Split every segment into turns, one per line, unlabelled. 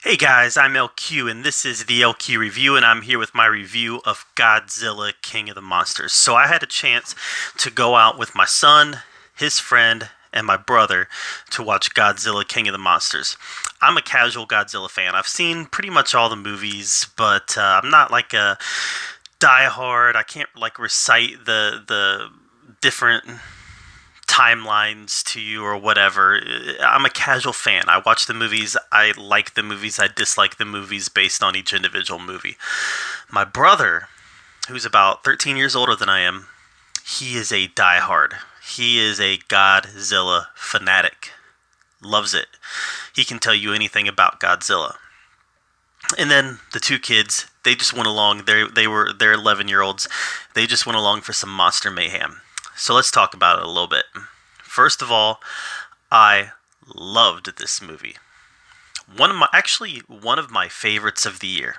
Hey guys, I'm LQ and this is the LQ Review, and I'm here with my review of Godzilla King of the Monsters. So I had a chance to go out with my son, his friend, and my brother to watch Godzilla King of the Monsters. I'm a casual Godzilla fan. I've seen pretty much all the movies, but I'm not like a diehard. I can't like recite the different timelines to you or whatever. I'm a casual fan. I watch the movies. I like the movies. I dislike the movies based on each individual movie. My brother, who's about 13 years older than I am, he is a diehard. He is a Godzilla fanatic. Loves it. He can tell you anything about Godzilla. And then the two kids, they just went along. They're 11-year-olds. They just went along for some monster mayhem. So let's talk about it a little bit. First of all, I loved this movie. One of my favorites of the year.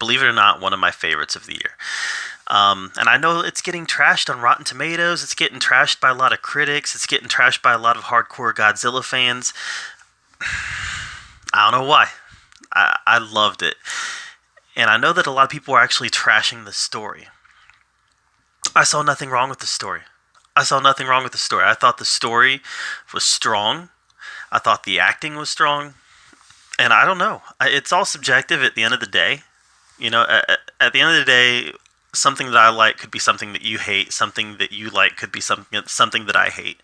Believe it or not, one of my favorites of the year. And I know it's getting trashed on Rotten Tomatoes. It's getting trashed by a lot of critics. It's getting trashed by a lot of hardcore Godzilla fans. I don't know why. I loved it. And I know that a lot of people are actually trashing the story. I saw nothing wrong with the story. I thought the story was strong. I thought the acting was strong. And I don't know. It's all subjective at the end of the day. You know, at the end of the day, something that I like could be something that you hate. Something that you like could be something that I hate.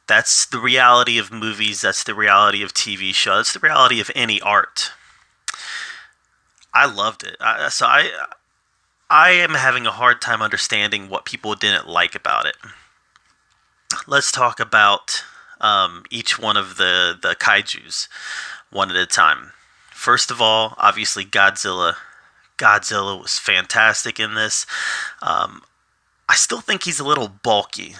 That's the reality of movies. That's the reality of TV shows. That's the reality of any art. I loved it. I am having a hard time understanding what people didn't like about it. Let's talk about each one of the kaijus one at a time. First of all, obviously Godzilla. Godzilla was fantastic in this. I still think he's a little bulky.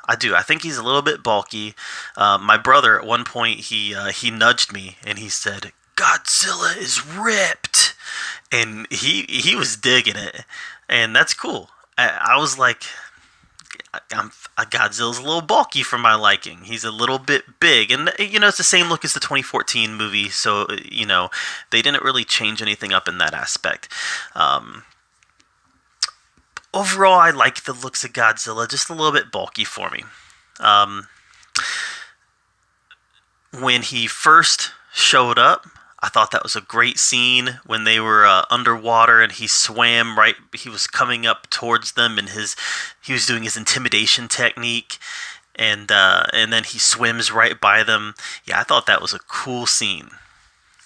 I do. I think he's a little bit bulky. My brother, at one point, he nudged me and he said, "Godzilla is ripped," and he was digging it, and that's cool. I was like, Godzilla's a little bulky for my liking. He's a little bit big, and it's the same look as the 2014 movie. So they didn't really change anything up in that aspect. Overall, I like the looks of Godzilla, just a little bit bulky for me. When he first showed up, I thought that was a great scene when they were underwater and he swam right. He was coming up towards them and he was doing his intimidation technique, and then he swims right by them. Yeah, I thought that was a cool scene.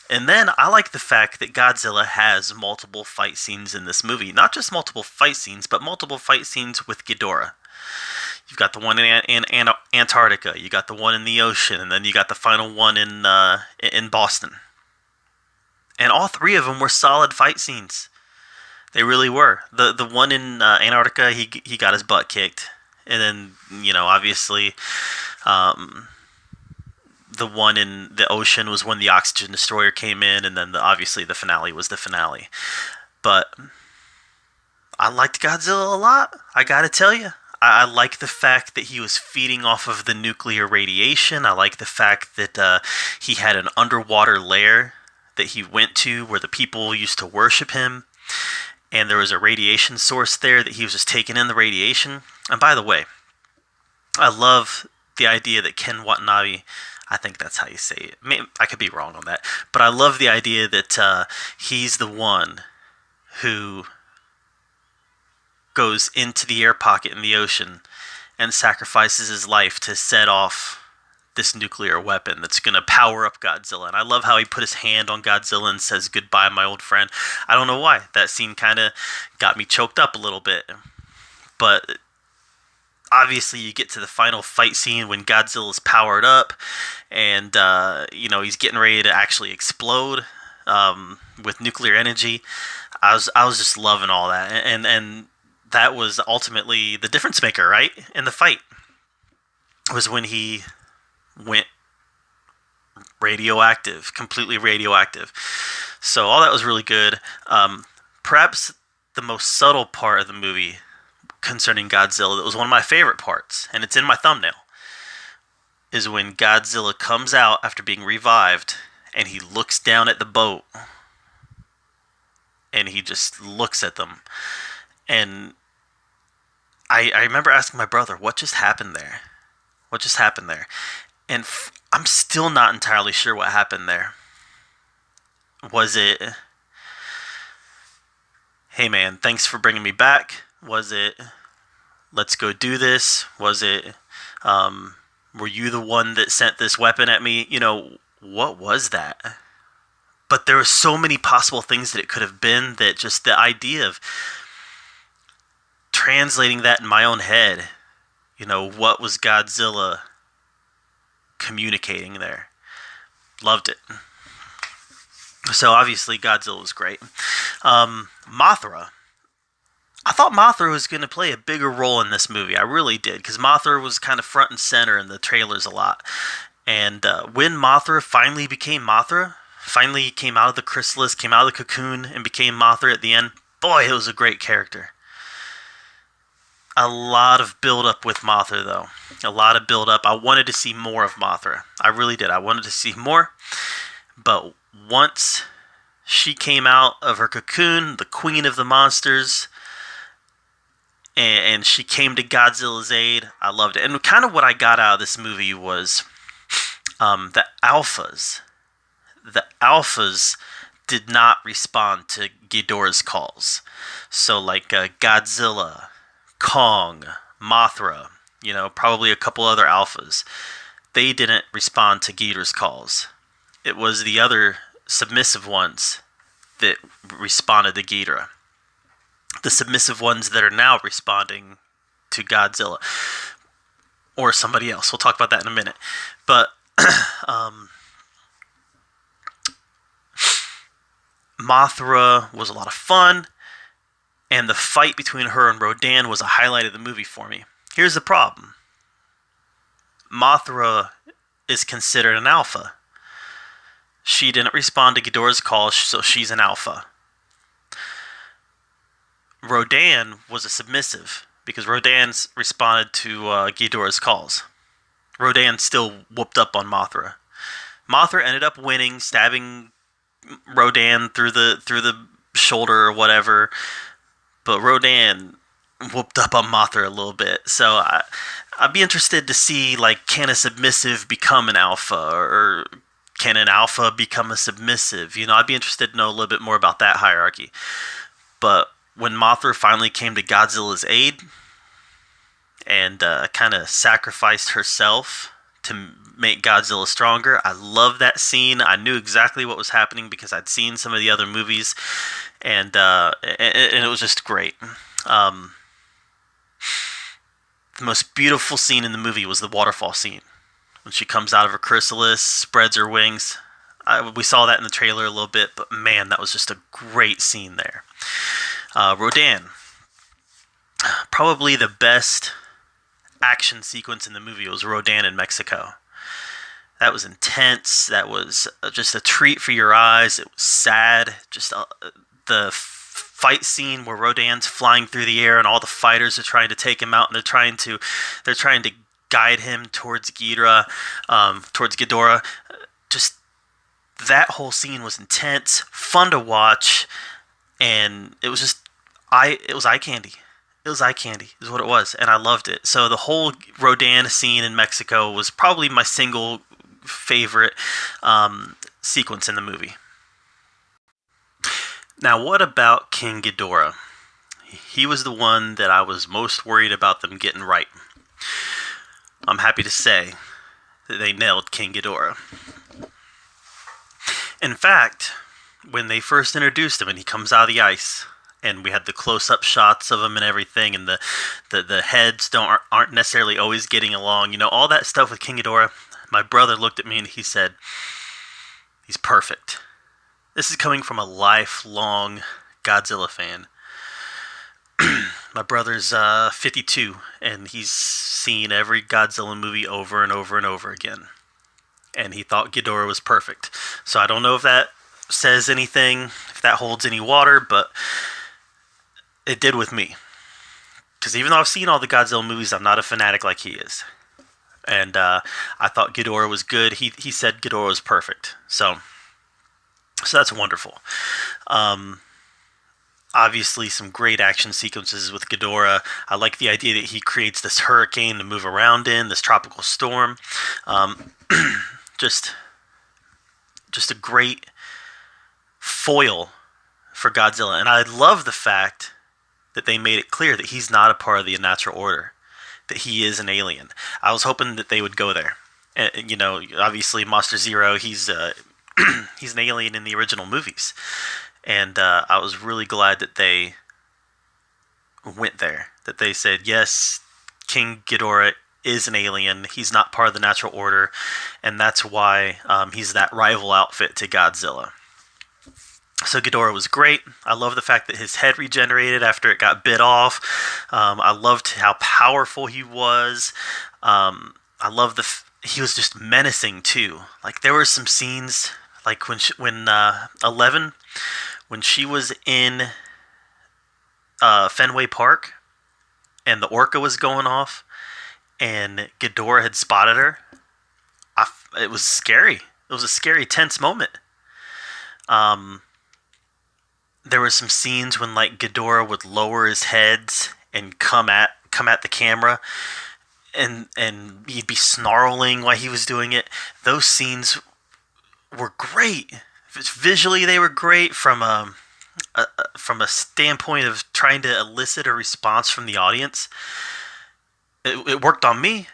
And then I like the fact that Godzilla has multiple fight scenes in this movie. Not just multiple fight scenes, but multiple fight scenes with Ghidorah. You've got the one in Antarctica, you got the one in the ocean, and then you got the final one in Boston. And all three of them were solid fight scenes. They really were. The one in Antarctica, he got his butt kicked, and then obviously, the one in the ocean was when the oxygen destroyer came in, and then obviously the finale was the finale. But I liked Godzilla a lot. I gotta tell you. I like the fact that he was feeding off of the nuclear radiation. I like the fact that he had an underwater lair that he went to where the people used to worship him, and there was a radiation source there that he was just taking in the radiation. And by the way, I love the idea that Ken Watanabe, I think that's how you say it. I could be wrong on that, but I love the idea that he's the one who goes into the air pocket in the ocean and sacrifices his life to set off this nuclear weapon that's going to power up Godzilla. And I love how he put his hand on Godzilla and says, "Goodbye, my old friend." I don't know why. That scene kind of got me choked up a little bit. But obviously you get to the final fight scene when Godzilla's powered up and he's getting ready to actually explode with nuclear energy. I was just loving all that. And that was ultimately the difference maker, right? In the fight was when he went radioactive, completely radioactive. So all that was really good. Perhaps the most subtle part of the movie concerning Godzilla, that was one of my favorite parts, and it's in my thumbnail, is when Godzilla comes out after being revived and he looks down at the boat, and he just looks at them. And I remember asking my brother, what just happened there? What just happened there? And I'm still not entirely sure what happened there. Was it, hey man, thanks for bringing me back? Was it, let's go do this? Was it, were you the one that sent this weapon at me? You know, what was that? But there were so many possible things that it could have been, that just the idea of translating that in my own head, you know, what was Godzilla communicating there? Loved it. So obviously Godzilla was great. Mothra. I thought Mothra was going to play a bigger role in this movie. I really did, because Mothra was kind of front and center in the trailers a lot. And when Mothra finally became Mothra, finally came out of the chrysalis, came out of the cocoon, and became Mothra at the end, boy, it was a great character. A lot of build-up with Mothra, though. A lot of build-up. I wanted to see more of Mothra. I really did. I wanted to see more. But once she came out of her cocoon, the queen of the monsters, and she came to Godzilla's aid, I loved it. And kind of what I got out of this movie was the alphas. The alphas did not respond to Ghidorah's calls. So like Godzilla, Kong, Mothra, you know, probably a couple other alphas, they didn't respond to Ghidorah's calls. It was the other submissive ones that responded to Ghidorah. The submissive ones that are now responding to Godzilla. Or somebody else. We'll talk about that in a minute. But Mothra was a lot of fun. And the fight between her and Rodan was a highlight of the movie for me. Here's the problem. Mothra is considered an alpha. She didn't respond to Ghidorah's call, so she's an alpha. Rodan was a submissive, because Rodan responded to Ghidorah's calls. Rodan still whooped up on Mothra. Mothra ended up winning, stabbing Rodan through the shoulder or whatever, but Rodan whooped up on Mothra a little bit. So I'd be interested to see, like, can a submissive become an alpha, or can an alpha become a submissive? You know, I'd be interested to know a little bit more about that hierarchy. But when Mothra finally came to Godzilla's aid and kind of sacrificed herself to make Godzilla stronger, I love that scene. I knew exactly what was happening because I'd seen some of the other movies, and it was just great. The most beautiful scene in the movie was the waterfall scene. When she comes out of her chrysalis, spreads her wings. We saw that in the trailer a little bit, but man, that was just a great scene there. Rodan. Probably the best action sequence in the movie was Rodan in Mexico. That was intense. That was just a treat for your eyes. It was sad. Just the fight scene where Rodan's flying through the air and all the fighters are trying to take him out, and they're trying to guide him towards Ghidorah. Just that whole scene was intense, fun to watch, and it was just it was eye candy. It was eye candy, is what it was, and I loved it. So the whole Rodan scene in Mexico was probably my single favorite sequence in the movie. Now, what about King Ghidorah? He was the one that I was most worried about them getting right. I'm happy to say that they nailed King Ghidorah. In fact, when they first introduced him and he comes out of the ice, and we had the close-up shots of him and everything, and the heads aren't necessarily always getting along, you know, all that stuff with King Ghidorah, my brother looked at me and he said, he's perfect. This is coming from a lifelong Godzilla fan. My brother's 52, and he's seen every Godzilla movie over and over and over again. And he thought Ghidorah was perfect. So I don't know if that says anything, if that holds any water, but it did with me. Because even though I've seen all the Godzilla movies, I'm not a fanatic like he is. And I thought Ghidorah was good. He said Ghidorah was perfect. So So that's wonderful. Um, Obviously, some great action sequences with Ghidorah. I like the idea that he creates this hurricane to move around in, this tropical storm. Um, just, just a great foil for Godzilla. And I love the fact that they made it clear that he's not a part of the natural order, that he is an alien. I was hoping that they would go there. And, obviously, Monster Zero, he's he's an alien in the original movies, and I was really glad that they went there. That they said, yes, King Ghidorah is an alien. He's not part of the natural order, and that's why he's that rival outfit to Godzilla. So Ghidorah was great. I love the fact that his head regenerated after it got bit off. I loved how powerful he was. I love he was just menacing too. Like there were some scenes, like when 11, when she was in Fenway Park, and the orca was going off, and Ghidorah had spotted her. It was scary. It was a scary, tense moment. There were some scenes when like Ghidorah would lower his heads and come at the camera, and he'd be snarling while he was doing it. Those scenes were great. Visually, they were great from a standpoint of trying to elicit a response from the audience. It worked on me.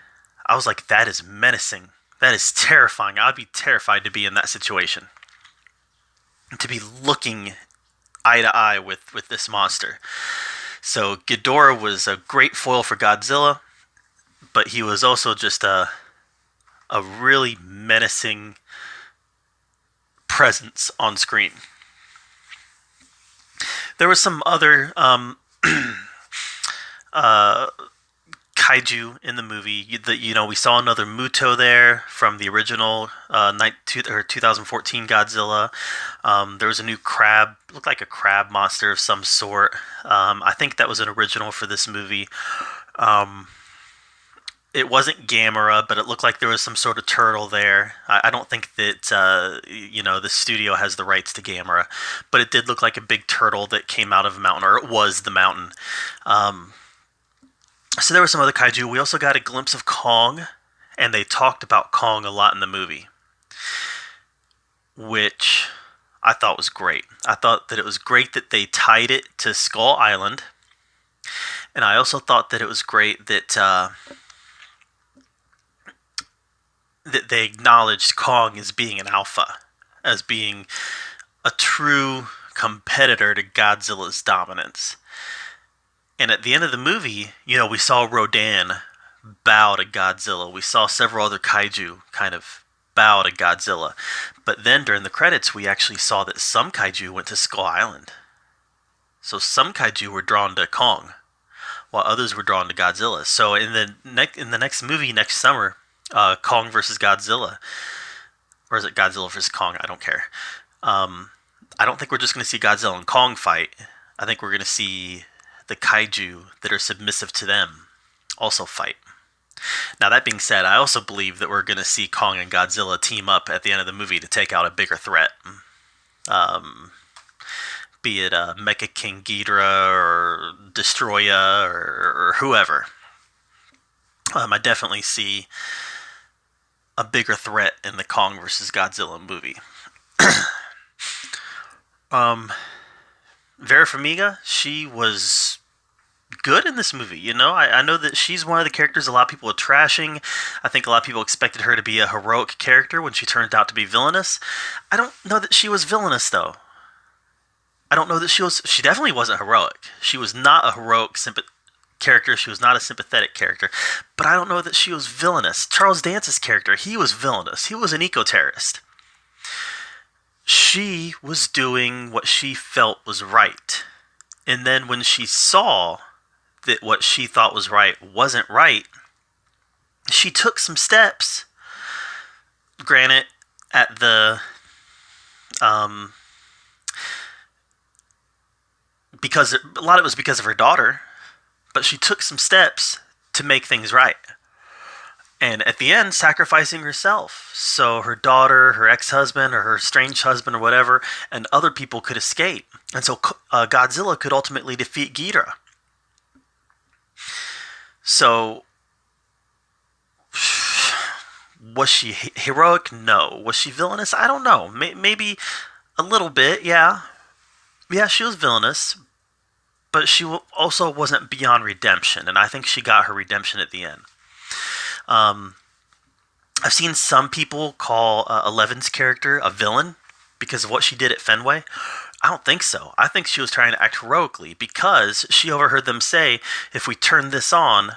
I was like, that is menacing. That is terrifying. I'd be terrified to be in that situation. To be looking eye to eye with this monster. So Ghidorah was a great foil for Godzilla, but he was also just a really menacing presence on screen. There was some other kaiju in the movie. We saw another Muto there from the original 2014 Godzilla. There was a new crab, looked like a crab monster of some sort. I think that was an original for this movie. It wasn't Gamera, but it looked like there was some sort of turtle there. I don't think that the studio has the rights to Gamera, but it did look like a big turtle that came out of a mountain, or it was the mountain. So there were some other kaiju. We also got a glimpse of Kong, and they talked about Kong a lot in the movie, which I thought was great. I thought that it was great that they tied it to Skull Island, and I also thought that it was great that that they acknowledged Kong as being an alpha, as being a true competitor to Godzilla's dominance. And at the end of the movie, we saw Rodan bow to Godzilla. We saw several other kaiju kind of bow to Godzilla. But then during the credits, we actually saw that some kaiju went to Skull Island. So some kaiju were drawn to Kong, while others were drawn to Godzilla. So in the next movie next summer, Kong versus Godzilla, or is it Godzilla versus Kong? I don't care. I don't think we're just going to see Godzilla and Kong fight. I think we're going to see the kaiju that are submissive to them also fight. Now, that being said, I also believe that we're going to see Kong and Godzilla team up at the end of the movie to take out a bigger threat. Be it Mecha King Ghidorah or Destroya or whoever. I definitely see a bigger threat in the Kong versus Godzilla movie. Vera Farmiga, she was good in this movie. I know that she's one of the characters a lot of people are trashing. I think a lot of people expected her to be a heroic character when she turned out to be villainous. I don't know that she was villainous, though. I don't know that she definitely wasn't heroic. She was not a heroic character. She was not a sympathetic character. But I don't know that she was villainous. Charles Dance's character, he was villainous. He was an eco-terrorist. She was doing what she felt was right. And then when she saw that what she thought was right wasn't right, she took some steps. Granted, at the because a lot of it was because of her daughter, but she took some steps to make things right. and at the end sacrificing herself so her daughter, her ex-husband, or her estranged husband or whatever, and other people could escape, and so Godzilla could ultimately defeat Ghidorah. So was she heroic? No. Was she villainous? I don't know. Maybe a little bit, yeah. Yeah, she was villainous, but she also wasn't beyond redemption, and I think she got her redemption at the end. I've seen some people call Eleven's character a villain because of what she did at Fenway. I don't think so. I think she was trying to act heroically because she overheard them say, if we turn this on,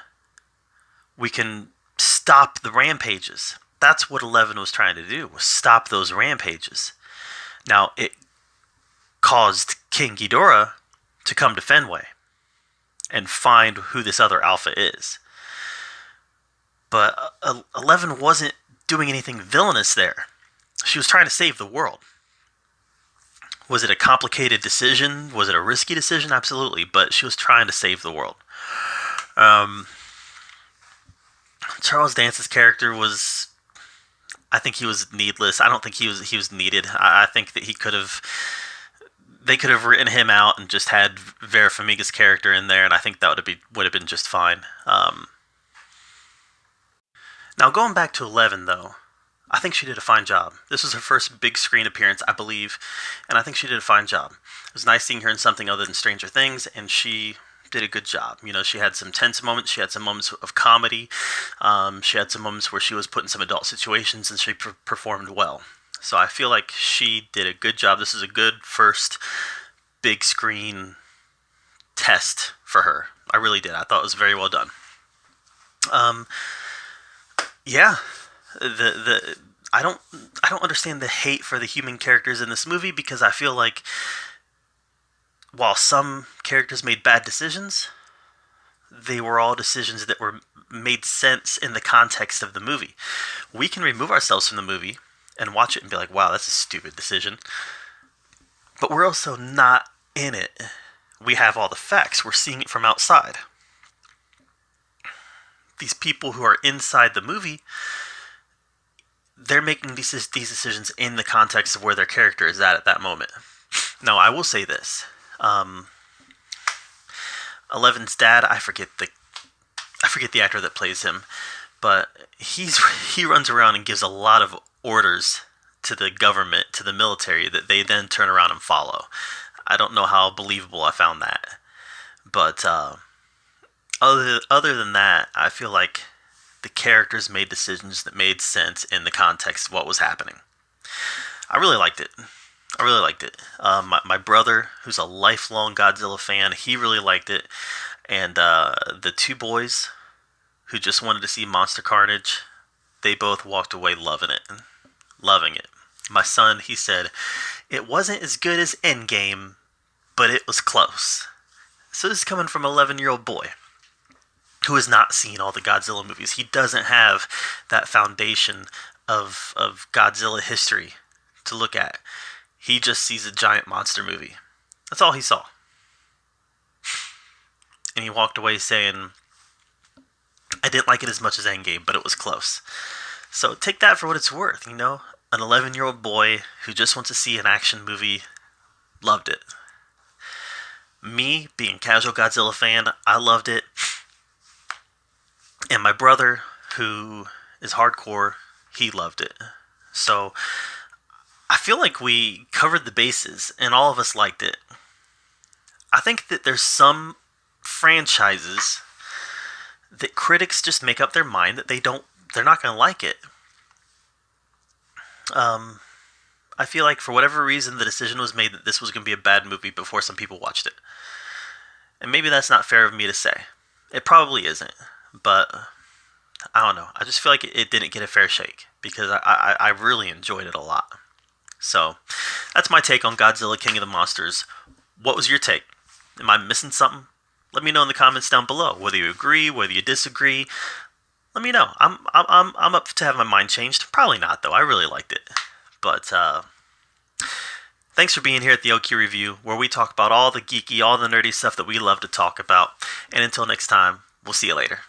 we can stop the rampages. That's what 11 was trying to do, was stop those rampages. Now, it caused King Ghidorah to come to Fenway and find who this other alpha is. But 11 wasn't doing anything villainous there. She was trying to save the world. Was it a complicated decision? Was it a risky decision? Absolutely. But she was trying to save the world. Charles Dance's character was... I think he was needless. I don't think he was needed. I think that they could have written him out and just had Vera Farmiga's character in there, and I think that would have been just fine. Now, going back to 11, though, I think she did a fine job. This was her first big screen appearance, I believe, and I think she did a fine job. It was nice seeing her in something other than Stranger Things, and she did a good job. You know, she had some tense moments, she had some moments of comedy, she had some moments where she was put in some adult situations, and she performed well. So I feel like she did a good job. This is a good first big screen test for her. I really did. I thought it was very well done. Yeah, I don't understand the hate for the human characters in this movie, because I feel like while some characters made bad decisions, they were all decisions that were made sense in the context of the movie. We can remove ourselves from the movie and watch it and be like, wow, that's a stupid decision. But we're also not in it. We have all the facts. We're seeing it from outside. These people who are inside the movie, they're making these decisions in the context of where their character is at that moment. Now, I will say this. 11's dad, I forget the actor that plays him, but he runs around and gives a lot of orders to the government, to the military, that they then turn around and follow. I don't know how believable I found that, but other than that, I feel like the characters made decisions that made sense in the context of what was happening. I really liked it. My brother, who's a lifelong Godzilla fan, he really liked it. And the two boys who just wanted to see monster carnage, they both walked away loving it. My son, he said, it wasn't as good as Endgame, but it was close. So this is coming from an 11-year-old boy who has not seen all the Godzilla movies. He doesn't have that foundation of Godzilla history to look at. He just sees a giant monster movie. That's all he saw. And he walked away saying, I didn't like it as much as Endgame, but it was close. So take that for what it's worth, you know? An 11-year-old boy who just wants to see an action movie loved it. Me, being a casual Godzilla fan, I loved it. And my brother, who is hardcore, he loved it. So I feel like we covered the bases and all of us liked it. I think that there's some franchises that critics just make up their mind that they're not going to like it. I feel like for whatever reason the decision was made that this was going to be a bad movie before some people watched it. And maybe that's not fair of me to say. It probably isn't. But I don't know. I just feel like it didn't get a fair shake because I really enjoyed it a lot. So that's my take on Godzilla King of the Monsters. What was your take? Am I missing something? Let me know in the comments down below. Whether you agree, whether you disagree. Let me know. I'm up to have my mind changed. Probably not though. I really liked it. But thanks for being here at the OQ Review, where we talk about all the geeky, all the nerdy stuff that we love to talk about. And until next time, we'll see you later.